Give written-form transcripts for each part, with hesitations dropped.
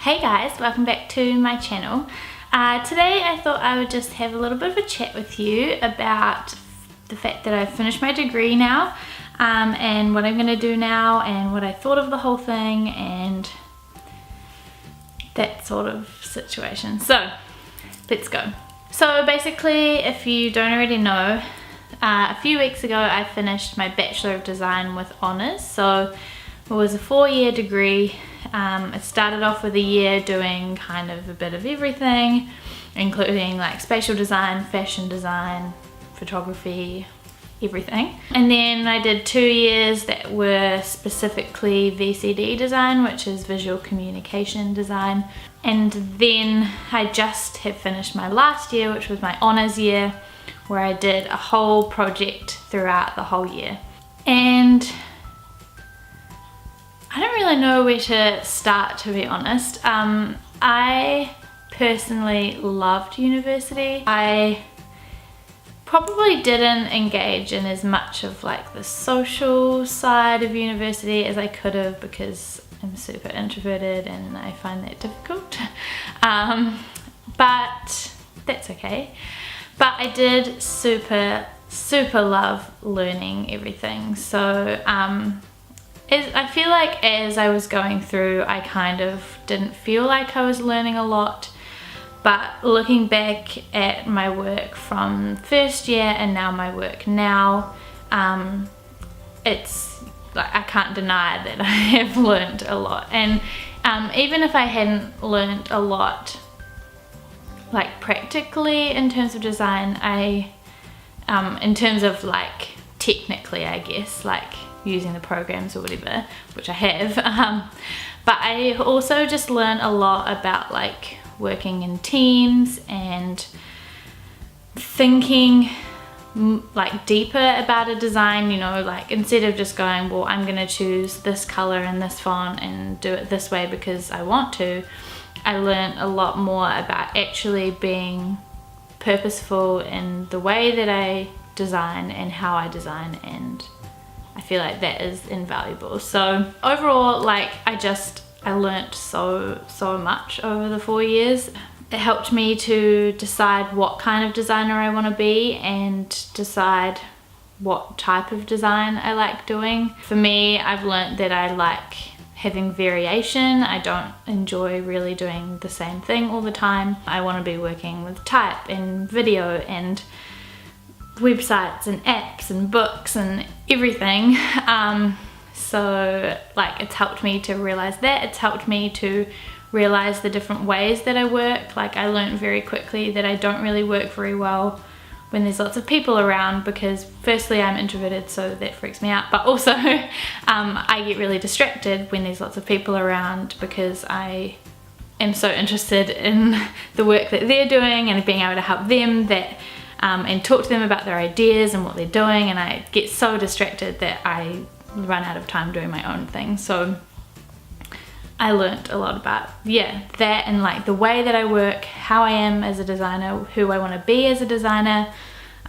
Hey guys, welcome back to my channel. Today I thought I would just have a little bit of a chat with you about the fact that I've finished my degree now, and what I'm going to do now and what I thought of the whole thing and that sort of situation. So let's go. So basically, if you don't already know, a few weeks ago I finished my Bachelor of Design with honours. So it was a 4-year degree. It started off with a year doing kind of a bit of everything, including like spatial design, fashion design, photography, everything. And then I did 2 years that were specifically VCD design, which is visual communication design. And then I just have finished my last year, which was my honours year, where I did a whole project throughout the whole year. And I don't really know where to start, to be honest. I personally loved university. I probably didn't engage in as much of like the social side of university as I could have, because I'm super introverted and I find that difficult. But that's okay. But I did super love learning everything. So I feel like as I was going through, I kind of didn't feel like I was learning a lot, but looking back at my work from first year and now my work now, it's like I can't deny that I have learned a lot. And even if I hadn't learned a lot like practically in terms of design, in terms of like technically, I guess, like using the programs or whatever, which I have, but I also just learned a lot about like working in teams and thinking like deeper about a design, you know, like instead of just going, well, I'm gonna choose this color and this font and do it this way because I want to, I learned a lot more about actually being purposeful in the way that I design and how I design, and I feel like that is invaluable. So overall, like I learnt so much over the 4 years. It helped me to decide what kind of designer I want to be and decide what type of design I like doing. For me, I've learnt that I like having variation. I don't enjoy really doing the same thing all the time. I want to be working with type and video and websites and apps and books and everything. So like it's helped me to realize that. It's helped me to realize the different ways that I work. Like I learned very quickly that I don't really work very well when there's lots of people around, because firstly I'm introverted, so that freaks me out, but also I get really distracted when there's lots of people around because I am so interested in the work that they're doing and being able to help them, that and talk to them about their ideas and what they're doing, and I get so distracted that I run out of time doing my own thing. So I learnt a lot about that, and like the way that I work, how I am as a designer, who I want to be as a designer,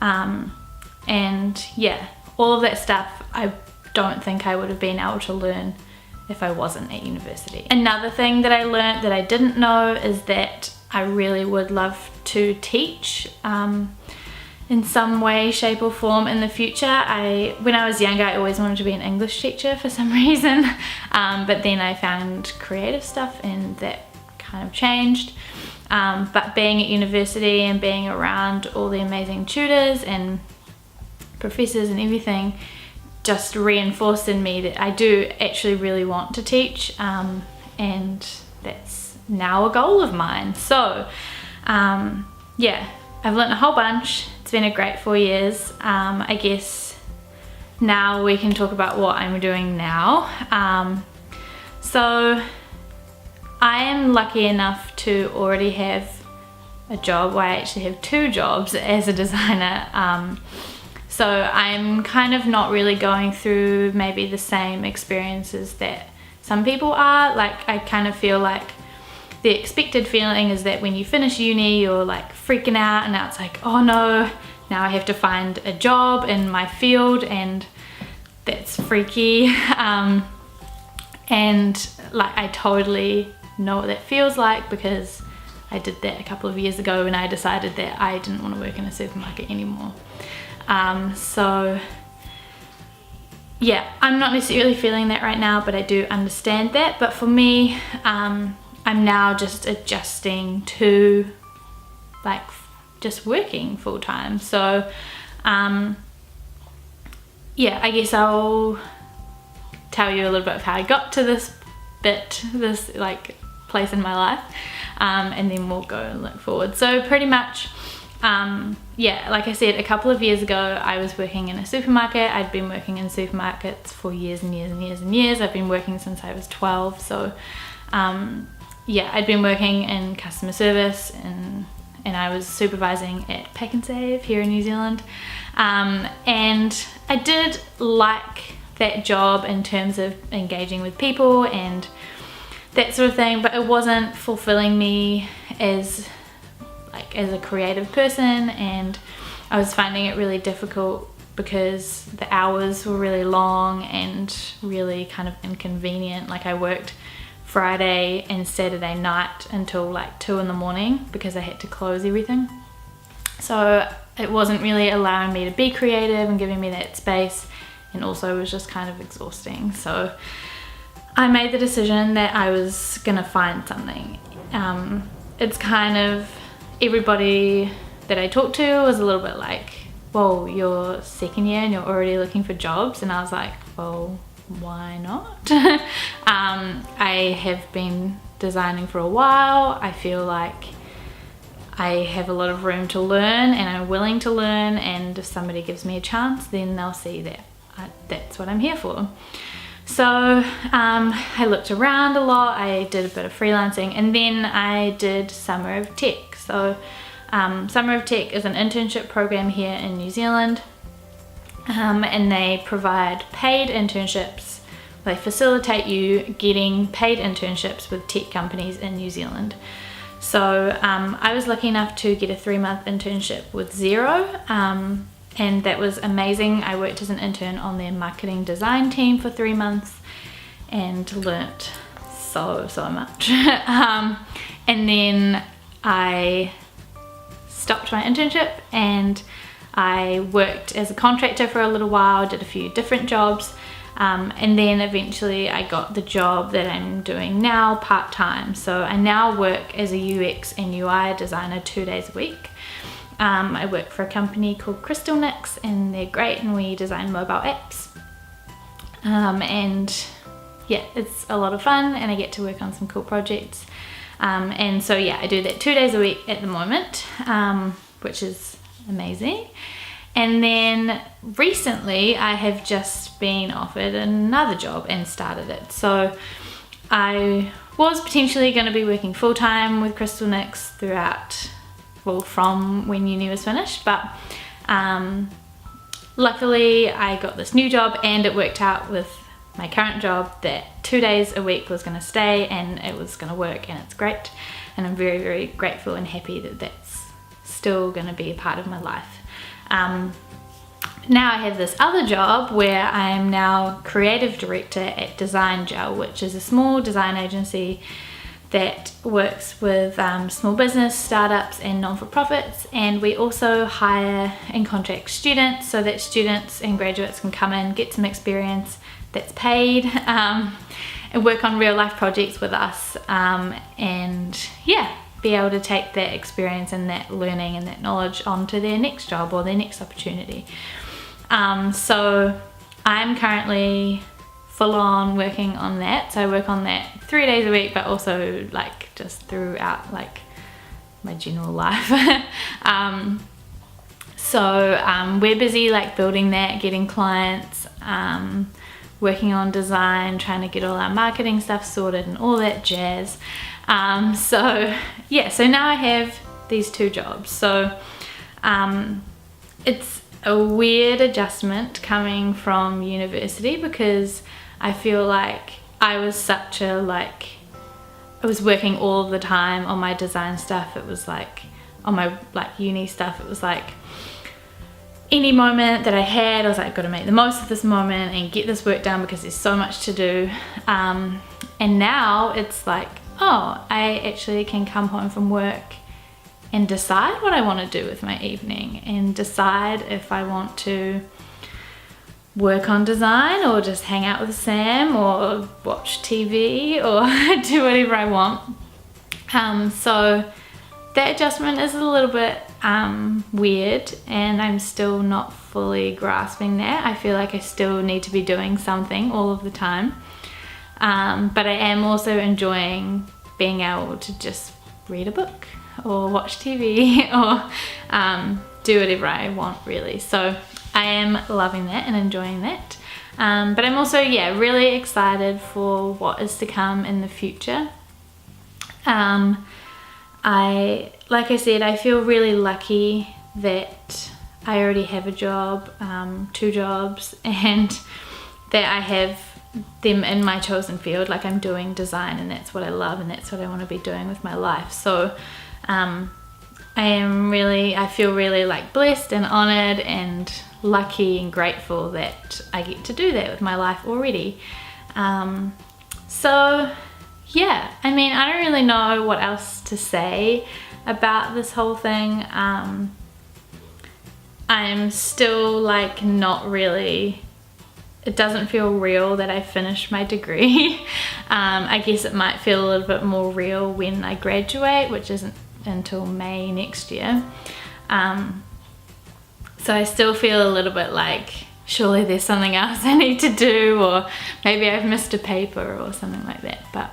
and yeah, all of that stuff I don't think I would have been able to learn if I wasn't at university. Another thing that I learnt that I didn't know is that I really would love to teach in some way, shape or form in the future. When I was younger, I always wanted to be an English teacher for some reason, but then I found creative stuff and that kind of changed. But being at university and being around all the amazing tutors and professors and everything just reinforced in me that I do actually really want to teach, and that's now a goal of mine. So yeah, I've learned a whole bunch. It's been a great 4 years. I guess now we can talk about what I'm doing now. So I am lucky enough to already have a job. Well, I actually have 2 jobs as a designer. So I'm kind of not really going through maybe the same experiences that some people are. Like I kind of feel like the expected feeling is that when you finish uni, you're like freaking out, and now it's like, oh no, now I have to find a job in my field, and that's freaky. And like I totally know what that feels like, because I did that a couple of years ago when I decided that I didn't want to work in a supermarket anymore. So yeah, I'm not necessarily feeling that right now, but I do understand that. But for me, I'm now just adjusting to like just working full time. So yeah, I guess I'll tell you a little bit of how I got to this like place in my life, and then we'll go and look forward. So pretty much, yeah, like I said, a couple of years ago I was working in a supermarket. I'd been working in supermarkets for years and years and years and years. I've been working since I was 12. So yeah, I'd been working in customer service, and I was supervising at Pack and Save here in New Zealand, and I did like that job in terms of engaging with people and that sort of thing, but it wasn't fulfilling me as a creative person, and I was finding it really difficult because the hours were really long and really kind of inconvenient. Like I worked Friday and Saturday night until like 2 in the morning because I had to close everything. So it wasn't really allowing me to be creative and giving me that space, and also it was just kind of exhausting. So I made the decision that I was gonna find something. It's kind of, everybody that I talked to was a little bit like, whoa, you're second year and you're already looking for jobs. And I was like, well, why not? I have been designing for a while. I feel like I have a lot of room to learn, and I'm willing to learn, and if somebody gives me a chance, then they'll see that that's what I'm here for. So I looked around a lot. I did a bit of freelancing, and then I did Summer of Tech. So Summer of Tech is an internship program here in New Zealand, and they provide paid internships. They facilitate you getting paid internships with tech companies in New Zealand. So I was lucky enough to get a 3-month internship with Xero, and that was amazing. I worked as an intern on their marketing design team for 3 months and learnt so much. And then I stopped my internship and I worked as a contractor for a little while, did a few different jobs, and then eventually I got the job that I'm doing now part-time. So I now work as a UX and UI designer 2 days a week. I work for a company called Crystal Nix, and they're great, and we design mobile apps. And yeah, it's a lot of fun, and I get to work on some cool projects. And so yeah, I do that 2 days a week at the moment, which is amazing. And then recently I have just been offered another job and started it. So I was potentially going to be working full-time with Crystal Nix throughout, well, from when uni was finished, but luckily I got this new job, and it worked out with my current job that 2 days a week was going to stay, and it was going to work, and it's great, and I'm very, very grateful and happy that that's still going to be a part of my life. Now I have this other job where I am now creative director at Design Gel, which is a small design agency that works with small business, startups and non-for-profits, and we also hire and contract students so that students and graduates can come in, get some experience that's paid, and work on real life projects with us, and yeah, be able to take that experience and that learning and that knowledge onto their next job or their next opportunity. So I'm currently full on working on that. So I work on that 3 days a week, but also like just throughout like my general life. So we're busy like building that, getting clients, working on design, trying to get all our marketing stuff sorted and all that jazz. So yeah, so now I have these 2 jobs. So it's a weird adjustment coming from university, because I feel like I was such a like, I was working all the time on my design stuff. It was like on my like uni stuff, it was like any moment that I had, I was like, I've got to make the most of this moment and get this work done because there's so much to do. And now it's like oh, I actually can come home from work and decide what I want to do with my evening, and decide if I want to work on design or just hang out with Sam or watch TV or do whatever I want. So that adjustment is a little bit weird, and I'm still not fully grasping that. I feel like I still need to be doing something all of the time, but I am also enjoying being able to just read a book or watch TV or do whatever I want, really. So I am loving that and enjoying that, but I'm also, yeah, really excited for what is to come in the future. Like I said, I feel really lucky that I already have a job, 2 jobs, and that I have them in my chosen field. Like, I'm doing design, and that's what I love, and that's what I want to be doing with my life. So I feel really like blessed and honored and lucky and grateful that I get to do that with my life already. So yeah, I mean, I don't really know what else to say about this whole thing. I'm still like not really, it doesn't feel real that I finished my degree. I guess it might feel a little bit more real when I graduate, which isn't until May next year. So I still feel a little bit like, surely there's something else I need to do, or maybe I've missed a paper or something like that. But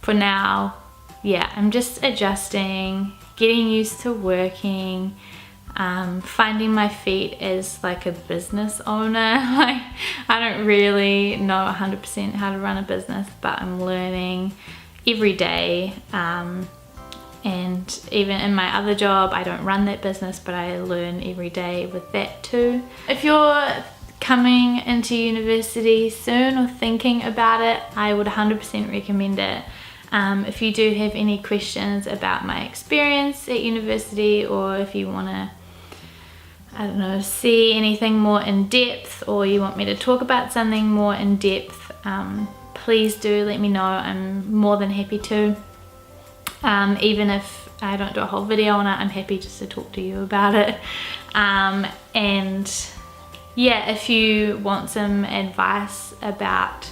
for now, yeah, I'm just adjusting, getting used to working, finding my feet as like a business owner. Like, I don't really know 100% how to run a business, but I'm learning every day. And even in my other job, I don't run that business, but I learn every day with that too. If you're coming into university soon or thinking about it, I would 100% recommend it. If you do have any questions about my experience at university, or if you want to, I don't know, see anything more in depth, or you want me to talk about something more in depth, please do let me know. I'm more than happy to. Even if I don't do a whole video on it, I'm happy just to talk to you about it. And yeah, if you want some advice about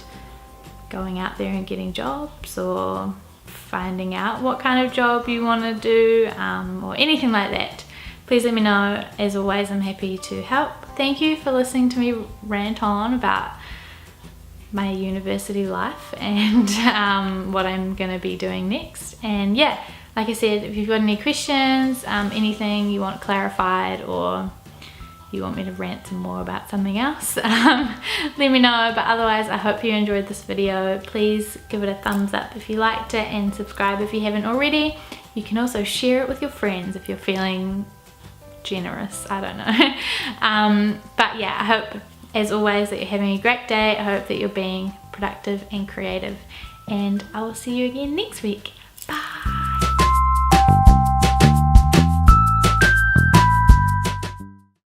going out there and getting jobs, or finding out what kind of job you want to do, or anything like that, please let me know. As always, I'm happy to help. Thank you for listening to me rant on about my university life and what I'm going to be doing next. And yeah, like I said, if you've got any questions, anything you want clarified, or you want me to rant some more about something else, let me know. But otherwise, I hope you enjoyed this video. Please give it a thumbs up if you liked it, and subscribe if you haven't already. You can also share it with your friends if you're feeling generous, I don't know. But yeah, I hope, as always, that you're having a great day. I hope that you're being productive and creative, and I will see you again next week.